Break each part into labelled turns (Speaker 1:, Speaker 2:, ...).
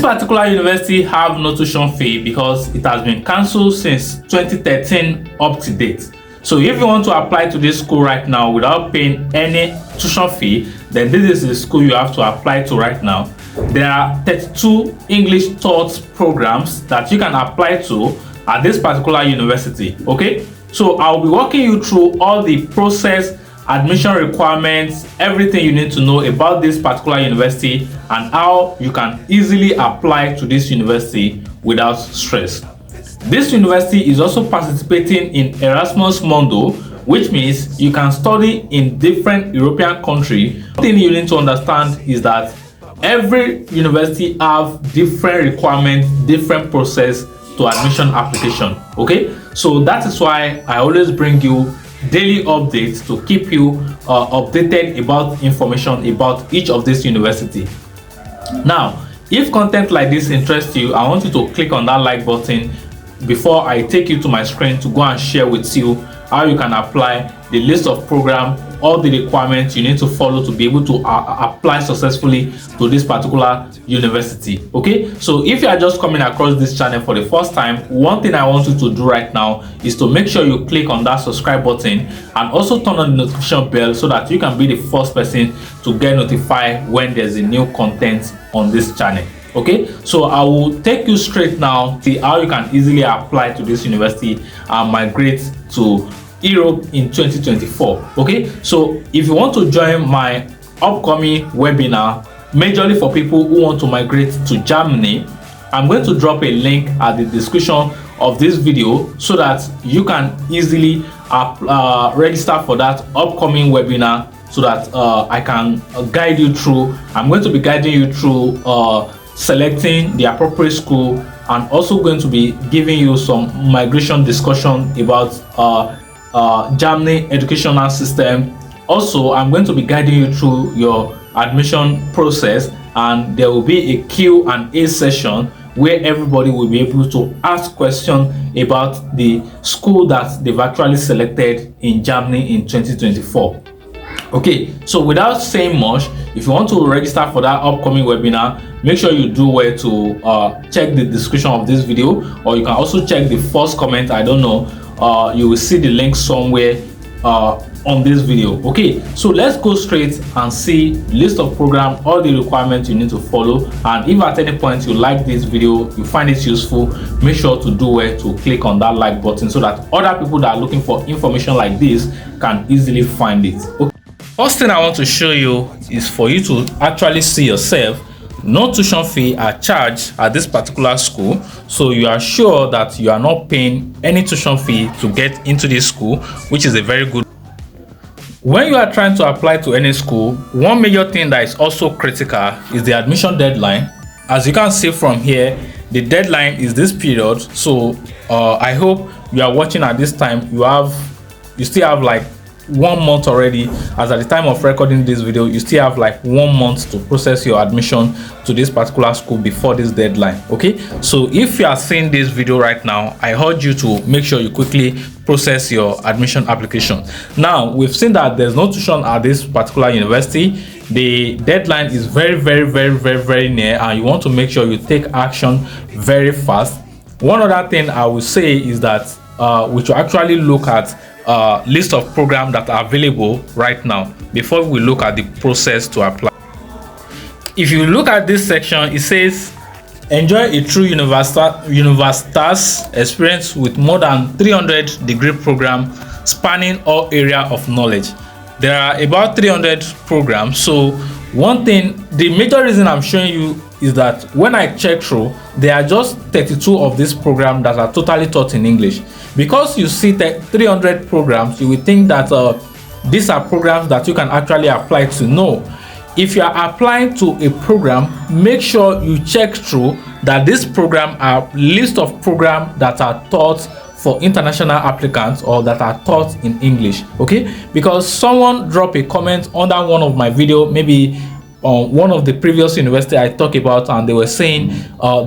Speaker 1: particular university have no tuition fee because it has been cancelled since 2013 up to date. So if you want to apply to this school right now without paying any tuition fee, then this is the school you have to apply to right now. There are 32 English taught programs that you can apply to at this particular university. Okay, so I'll be walking you through all the process, admission requirements, everything you need to know about this particular university and how you can easily apply to this university without stress. This university is also participating in Erasmus Mundo, which means you can study in different European countries. One thing you need to understand is that every university have different requirements, different process to admission application. Okay, so that is why I always bring you daily updates to keep you updated about information about each of this university. Now, if content like this interests you, I want you to click on that like button before I take you to my screen to go and share with you how you can apply, the list of programs, all the requirements you need to follow to be able to apply successfully to this particular university. Okay, so if you are just coming across this channel for the first time, one thing I want you to do right now is to make sure you click on that subscribe button and also turn on the notification bell so that you can be the first person to get notified when there's a new content on this channel. Okay, so I will take you straight now to how you can easily apply to this university and migrate to Europe in 2024. Okay, so if you want to join my upcoming webinar majorly for people who want to migrate to Germany, I'm going to drop a link at the description of this video so that you can easily register for that upcoming webinar so that I can guide you through. I'm going to be guiding you through selecting the appropriate school and also going to be giving you some migration discussion about Germany educational system. Also, I'm going to be guiding you through your admission process, and there will be a Q&A session where everybody will be able to ask questions about the school that they've actually selected in Germany in 2024. Okay, so without saying much, if you want to register for that upcoming webinar, make sure you do well to check the description of this video, or you can also check the first comment. I don't know, you will see the link somewhere on this video. Okay, so let's go straight and see list of program, all the requirements you need to follow. And if at any point you like this video, you find it useful, make sure to do well to click on that like button so that other people that are looking for information like this can easily find it. Okay. First thing I want to show you is for you to actually see yourself. No tuition fee are charged at this particular school, so you are sure that you are not paying any tuition fee to get into this school, which is a very good. When you are trying to apply to any school, one major thing that is also critical is the admission deadline. As you can see from here, the deadline is this period. So I hope you are watching at this time. You still have like 1 month already. As at the time of recording this video, you still have like 1 month to process your admission to this particular school before this deadline. Okay, so if you are seeing this video right now, I urge you to make sure you quickly process your admission application. Now we've seen that there's no tuition at this particular university. The deadline is very near, and you want to make sure you take action very fast. One other thing I will say is that we should actually look at list of programs that are available right now before we look at the process to apply. If you look at this section, it says enjoy a true universitas experience with more than 300 degree program spanning all area of knowledge. There are about 300 programs. So one thing, the major reason I'm showing you is that when I check through, there are just 32 of these programs that are totally taught in English. Because you see 300 programs, you will think that these are programs that you can actually apply to. No, if you are applying to a program, make sure you check through that this program are list of programs that are taught for international applicants or that are taught in English. Okay, because someone dropped a comment under one of my video, maybe on one of the previous university I talked about, and they were saying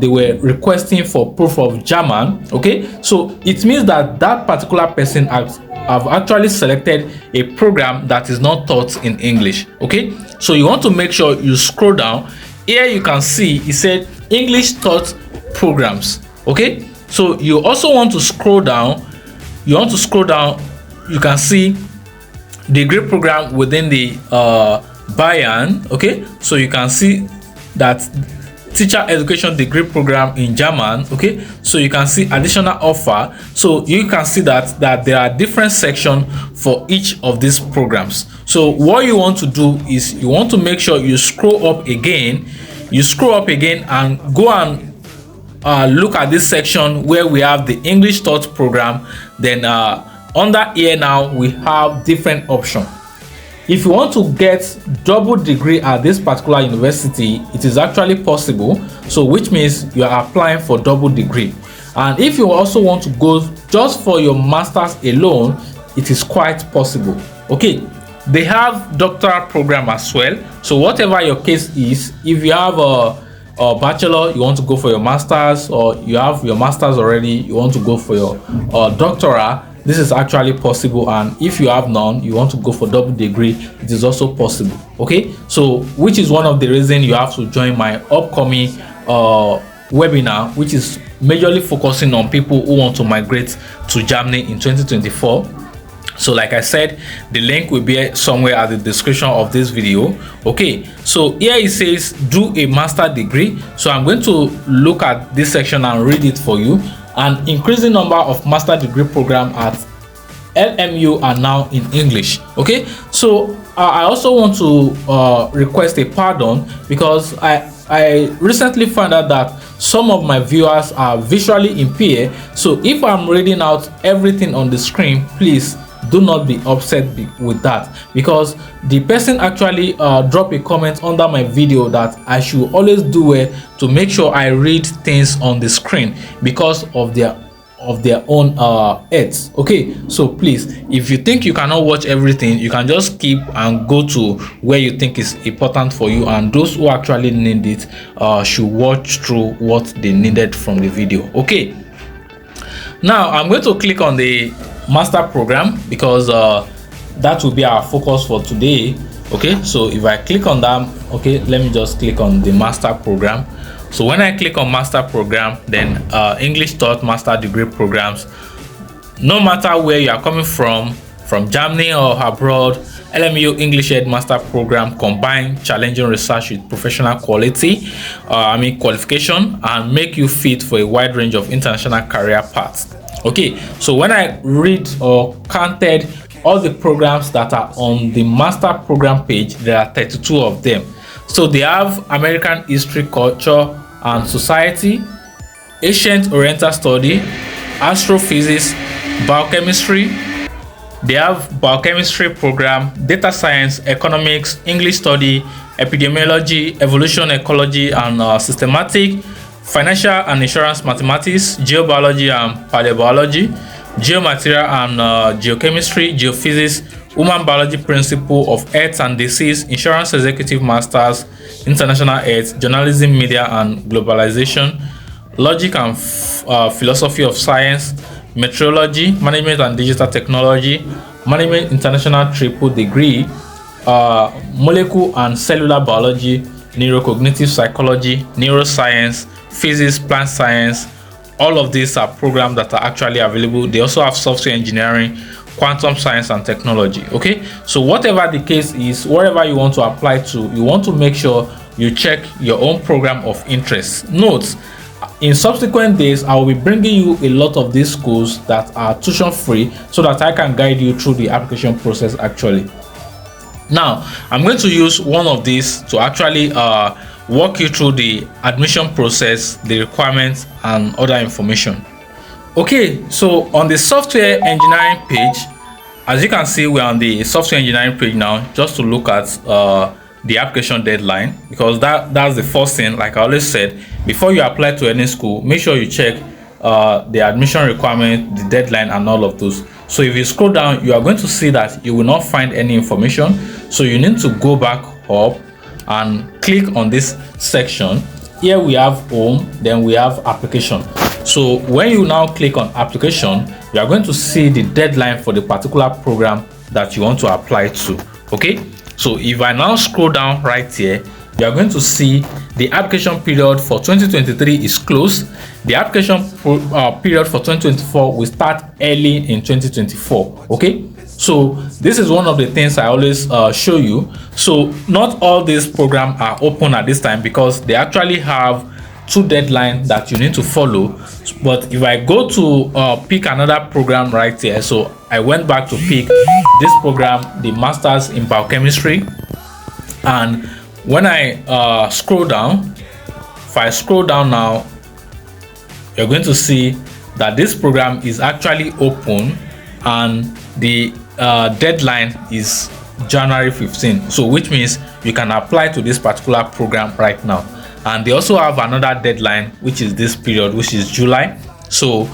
Speaker 1: they were requesting for proof of German. Okay, so it means that that particular person have actually selected a program that is not taught in English. Okay, so you want to make sure you scroll down. Here you can see it said English taught programs. Okay, so you also want to scroll down. You can see degree program within the Bayern. Okay, so you can see that teacher education degree program in German. Okay, so you can see additional offer. So you can see that there are different sections for each of these programs. So what you want to do is you want to make sure you scroll up again and go and look at this section where we have the English taught program. Then under here now we have different options. If you want to get double degree at this particular university, it is actually possible. So which means you are applying for double degree. And if you also want to go just for your master's alone, it is quite possible. Okay, they have doctoral program as well. So whatever your case is, if you have a bachelor, you want to go for your master's, or you have your master's already, you want to go for your doctoral, this is actually possible. And if you have none, you want to go for double degree, it is also possible. Okay, so which is one of the reasons you have to join my upcoming webinar, which is majorly focusing on people who want to migrate to Germany in 2024. So like I said, the link will be somewhere at the description of this video. Okay, so here it says do a master degree. So I'm going to look at this section and read it for you. An increasing number of master degree program at LMU are now in English. Okay, so I also want to request a pardon because I recently found out that some of my viewers are visually impaired. So if I'm reading out everything on the screen, please do not be upset with that, because the person actually dropped a comment under my video that I should always do it to make sure I read things on the screen because of their own heads. Okay, so please, if you think you cannot watch everything, you can just skip and go to where you think is important for you, and those who actually need it should watch through what they needed from the video. Okay, now I'm going to click on the master program because that will be our focus for today. Okay, so if I click on that, okay, let me just click on the master program. So when I click on master program, then English taught master degree programs, no matter where you are coming from Germany or abroad, LMU English Ed Master Program combine challenging research with professional qualification and make you fit for a wide range of international career paths. Okay, so when I read or counted all the programs that are on the master program page, there are 32 of them. So they have American History, Culture and Society, Ancient Oriental Study, Astrophysics, Biochemistry. They have Biochemistry program, Data Science, Economics, English Study, Epidemiology, Evolution, Ecology and Systematic, Financial and Insurance Mathematics, Geobiology and Paleobiology, Geomaterial and Geochemistry, Geophysics, Human Biology Principle of Health and Disease, Insurance Executive Masters, International Health, Journalism, Media and Globalization, Logic and Philosophy of Science, Meteorology, Management and Digital Technology, Management International Triple Degree, Molecular and Cellular Biology, Neurocognitive Psychology, Neuroscience, Physics, Plant Science. All of these are programs that are actually available. They also have Software Engineering, Quantum Science and Technology. Okay, so whatever the case is, wherever you want to apply to, you want to make sure you check your own program of interest. Note, in subsequent days, I will be bringing you a lot of these schools that are tuition free so that I can guide you through the application process actually. Now, I'm going to use one of these to actually walk you through the admission process, the requirements and other information. Okay, so on the software engineering page, as you can see, we're on the software engineering page now, just to look at the application deadline, because that's the first thing. Like I always said, before you apply to any school, make sure you check the admission requirement, the deadline and all of those. So if you scroll down, you are going to see that you will not find any information. So you need to go back up and click on this section. Here we have home, then we have application. So when you now click on application, you are going to see the deadline for the particular program that you want to apply to. Okay, so if I now scroll down right here, you are going to see the application period for 2023 is closed. The application period for 2024 will start early in 2024. Okay, so this is one of the things I always show you. So not all these programs are open at this time because they actually have 2 deadlines that you need to follow. But if I go to pick another program right here, so I went back to pick this program, the Masters in Biochemistry, and when I scroll down, if I scroll down now, you're going to see that this program is actually open and the deadline is January 15. So which means you can apply to this particular program right now. And they also have another deadline, which is this period, which is July. So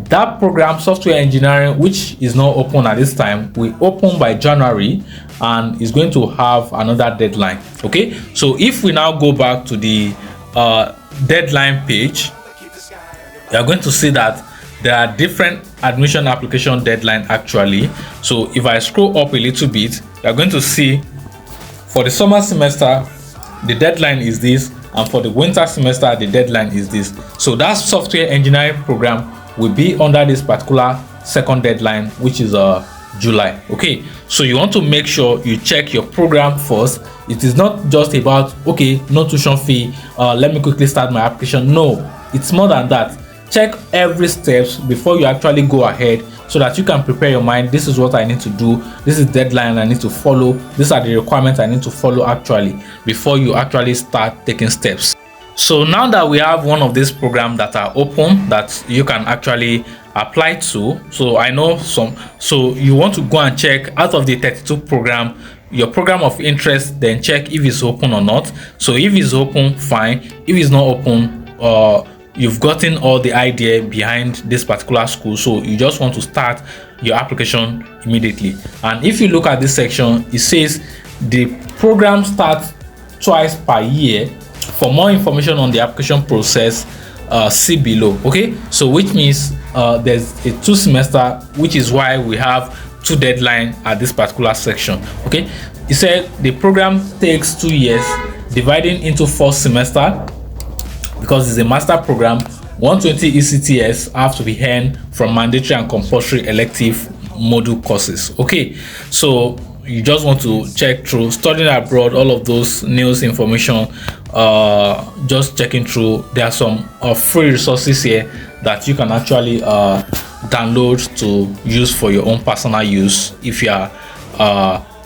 Speaker 1: that program, software engineering, which is not open at this time, will open by January and is going to have another deadline. Okay, so if we now go back to the deadline page, you are going to see that there are different admission application deadline actually. So if I scroll up a little bit, you are going to see for the summer semester the deadline is this, and for the winter semester the deadline is this. So that software engineering program will be under this particular second deadline, which is July. Okay, so you want to make sure you check your program first. It is not just about, okay, no tuition fee, let me quickly start my application. No, it's more than that. Check every steps before you actually go ahead, so that you can prepare your mind. This is what I need to do, this is deadline I need to follow, these are the requirements I need to follow actually before you actually start taking steps. So now that we have one of these programs that are open that you can actually apply to, so I know some, so you want to go and check out of the 32 program your program of interest, then check if it's open or not. So if it's open, fine. If it's not open, you've gotten all the idea behind this particular school, so you just want to start your application immediately. And if you look at this section, it says the program starts twice per year. For more information on the application process, see below. Okay, so which means there's a 2 semester, which is why we have 2 deadlines at this particular section. Okay, it said the program takes 2 years dividing into 4 semester. Because it's a master program, 120 ECTS have to be earned from mandatory and compulsory elective module courses. Okay, so you just want to check through studying abroad, all of those news information, just checking through. There are some free resources here that you can actually download to use for your own personal use if you are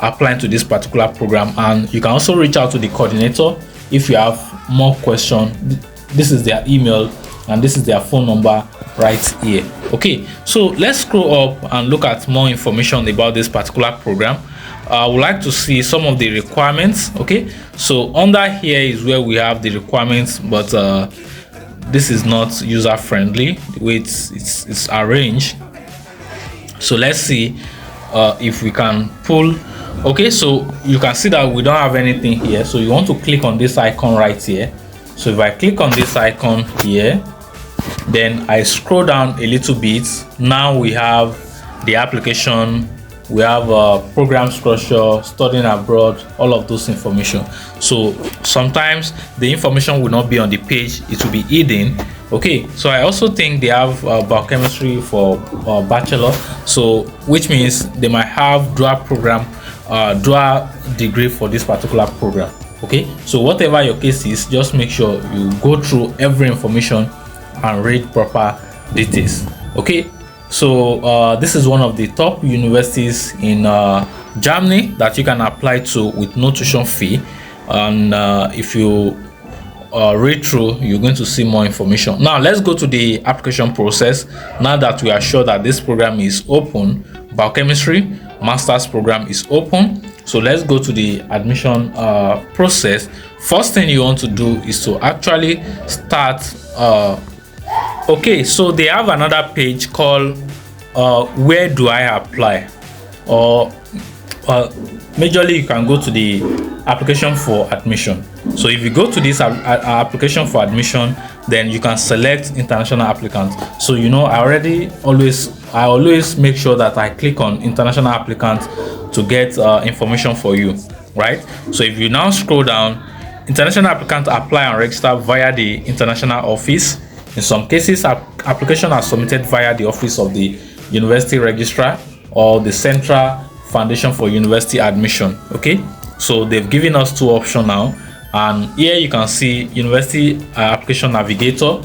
Speaker 1: applying to this particular program. And you can also reach out to the coordinator if you have more questions. This is their email and this is their phone number right here. Okay, so let's scroll up and look at more information about this particular program. I would like to see some of the requirements. Okay, so under here is where we have the requirements, but this is not user friendly the way it's arranged. So let's see if we can pull. Okay, so you can see that we don't have anything here, so you want to click on this icon right here. So if I click on this icon here, then I scroll down a little bit, now we have the application, we have program structure, studying abroad, all of those information. So sometimes the information will not be on the page, it will be hidden. Okay, so I also think they have biochemistry for bachelor, so which means they might have dual program, dual degree for this particular program. Okay, so whatever your case is, just make sure you go through every information and read proper details. Okay, so this is one of the top universities in Germany that you can apply to with no tuition fee. And if you read through, you're going to see more information. Now let's go to the application process. Now that we are sure that this program is open, biochemistry master's program is open, so let's go to the admission process. First thing you want to do is to actually start. Okay, so they have another page called where do I apply, or majorly you can go to the application for admission. So if you go to this application for admission, then you can select international applicants. So you know, I always make sure that I click on international applicants to get information for you, right? So if you now scroll down, international applicants apply and register via the international office. In some cases, applications are submitted via the office of the university registrar or the Central Foundation for University Admission. Okay, so they've given us two options now, and here you can see University Application Navigator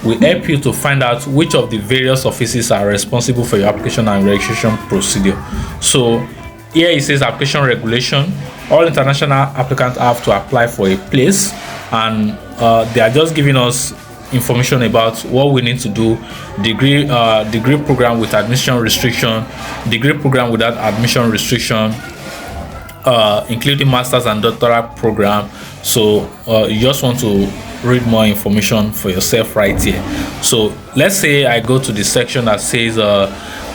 Speaker 1: will help you to find out which of the various offices are responsible for your application and registration procedure. So here it says application regulation. All international applicants have to apply for a place, and they are just giving us information about what we need to do: degree program with admission restriction, degree program without admission restriction, including masters and doctoral program. So you just want to read more information for yourself right here. So let's say I go to the section that says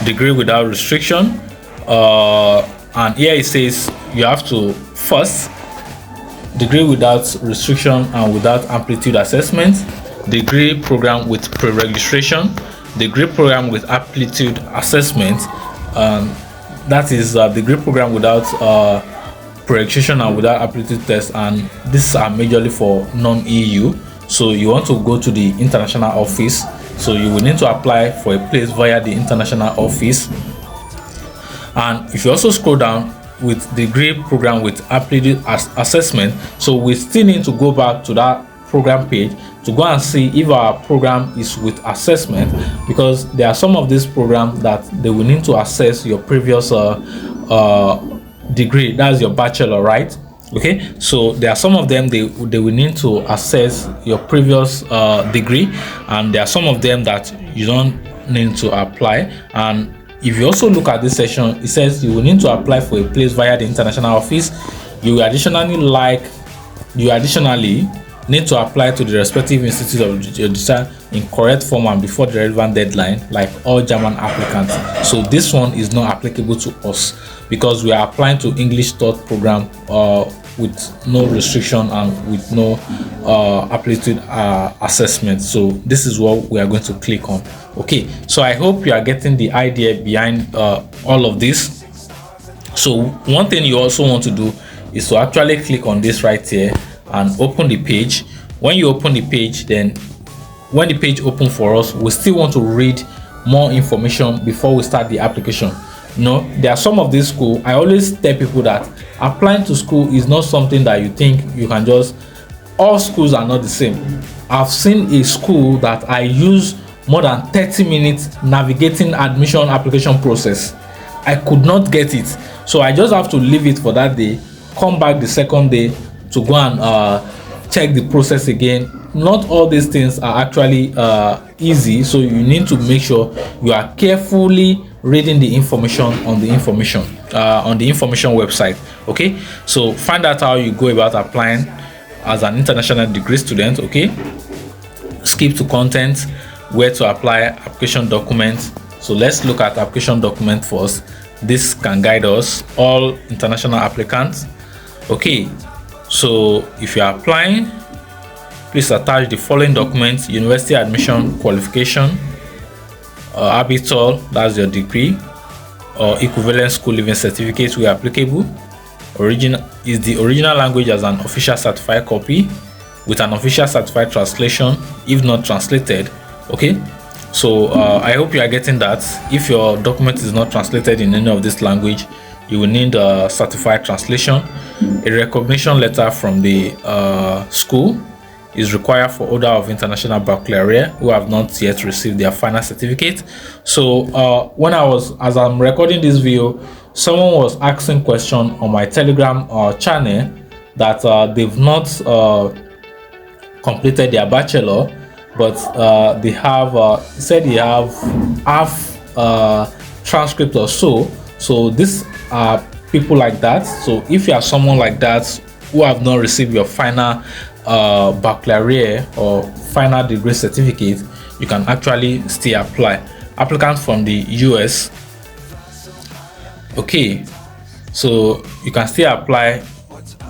Speaker 1: degree without restriction, and here it says you have to first degree without restriction and without amplitude assessment, degree program with pre-registration, degree program with amplitude assessment, that is degree program without pre-registration and without amplitude test, and these are majorly for non-EU. So you want to go to the international office, so you will need to apply for a place via the international office. And if you also scroll down with degree program with amplitude assessment, so we still need to go back to that program page to go and see if our program is with assessment, because there are some of these programs that they will need to assess your previous degree, that's your bachelor, right? Okay, so there are some of them they will need to assess your previous degree, and there are some of them that you don't need to apply. And if you also look at this section, it says you will need to apply for a place via the international office. You additionally need to apply to the respective institute of your decision in correct form and before the relevant deadline, like all German applicants. So this one is not applicable to us because we are applying to English taught program with no restriction and with no aptitude assessment. So this is what we are going to click on. Okay, so I hope you are getting the idea behind all of this. So one thing you also want to do is to actually click on this right here and open the page. When you open the page, then when the page opens for us, we still want to read more information before we start the application. No, there are some of these schools. I always tell people that applying to school is not something that you think you can just, all schools are not the same. I've seen a school that I use more than 30 minutes navigating admission application process. I could not get it, so I just have to leave it for that day, come back the second day to go and check the process again. Not all these things are actually easy, so you need to make sure you are carefully reading the information on the information website. Okay, so find out how you go about applying as an international degree student. Okay, skip to content, where to apply, application documents. So let's look at application document first. This can guide us, all international applicants. Okay, so if you are applying, please attach the following documents: university admission qualification, habital, that's your degree, or equivalent school living certificate where applicable. Is the original language as an official certified copy with an official certified translation if not translated. Okay, so I hope you are getting that. If your document is not translated in any of this language, you will need a certified translation. A recognition letter from the school is required for order of international baccalaureate who have not yet received their final certificate. So as I'm recording this video, someone was asking question on my Telegram channel that they've not completed their bachelor, but they have said they have half transcript or so. So these are people like that. So if you are someone like that who have not received your final baccalaureate or final degree certificate, you can actually still apply. Applicants from the US, okay, so you can still apply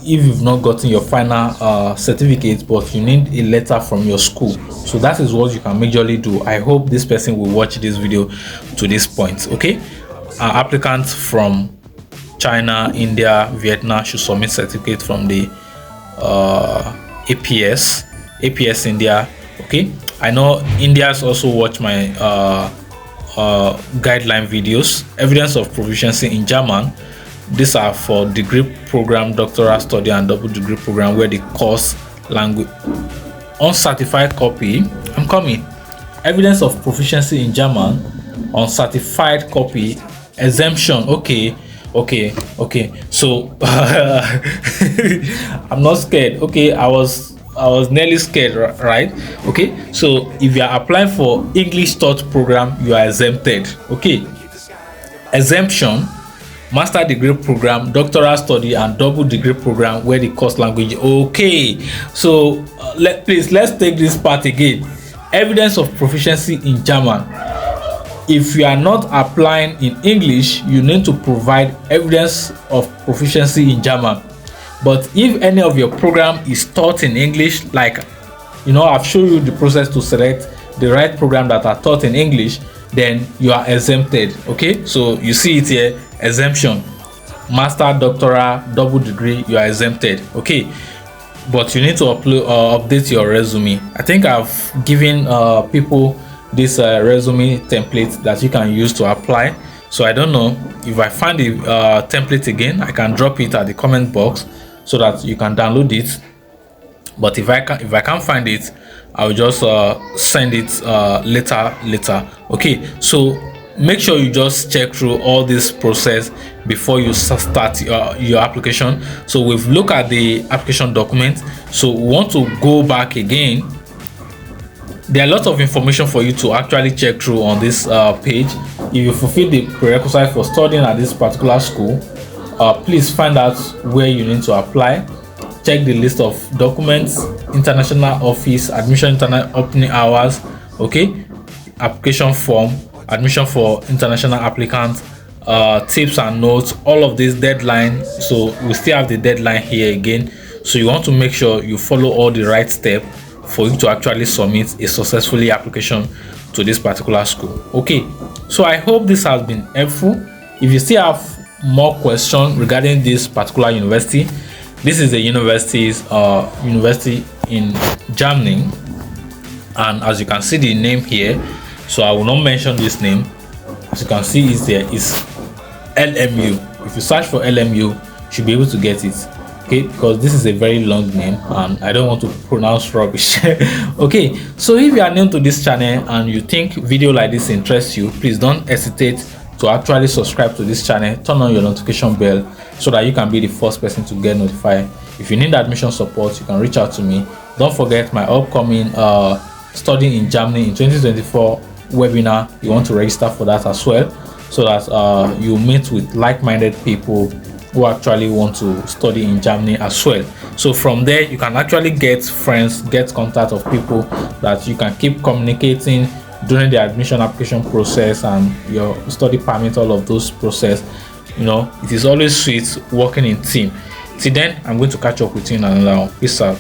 Speaker 1: if you've not gotten your final certificate, but you need a letter from your school. So that is what you can majorly do. I hope this person will watch this video to this point. Okay, applicants from China, India, Vietnam should submit certificate from the APS India. Okay, I know India's also watch my guideline videos. Evidence of proficiency in German. These are for degree program, doctoral study, and double degree program where the course language. Uncertified copy. I'm coming. Evidence of proficiency in German. Uncertified copy. Exemption. Okay. So I'm not scared. Okay, I was nearly scared, right? Okay, so if you are applying for English taught program, you are exempted. Okay, exemption. Master degree program, doctoral study, and double degree program where the course language. Okay, so let's take this part again. Evidence of proficiency in German. If you are not applying in English, you need to provide evidence of proficiency in German. But if any of your program is taught in English, like I've shown you the process to select the right program that are taught in English, then you are exempted. Okay, so you see it here, exemption. Master, doctoral, double degree, you are exempted. Okay, but you need to update your resume. I think I've given people this resume template that you can use to apply. So I don't know if I find the template again, I can drop it at the comment box so that you can download it. But if I can't find it, I'll just send it later. Okay, so make sure you just check through all this process before you start your application. So we've looked at the application document, so we want to go back again. There are lots of information for you to actually check through on this page. If you fulfill the prerequisite for studying at this particular school, please find out where you need to apply. Check the list of documents, international office, admission, internet opening hours, okay, application form, admission for international applicants, tips and notes, all of this deadline. So we still have the deadline here again. So you want to make sure you follow all the right steps for you to actually submit a successfully application to this particular school. Okay, so I hope this has been helpful. If you still have more questions regarding this particular university, this is a university in Germany, and as you can see the name here, so I will not mention this name. As you can see, is LMU. If you search for LMU, you should be able to get it. Okay, because this is a very long name and I don't want to pronounce rubbish. Okay, so if you are new to this channel and you think video like this interests you, please don't hesitate to actually subscribe to this channel, turn on your notification bell so that you can be the first person to get notified. If you need admission support, you can reach out to me. Don't forget my upcoming studying in Germany in 2024 webinar. You want to register for that as well, so that you meet with like-minded people who actually want to study in Germany as well. So from there you can actually get friends, get contact of people that you can keep communicating during the admission application process and your study permit, all of those process. It is always sweet working in team. Till then, I'm going to catch up with you in another one. Peace out.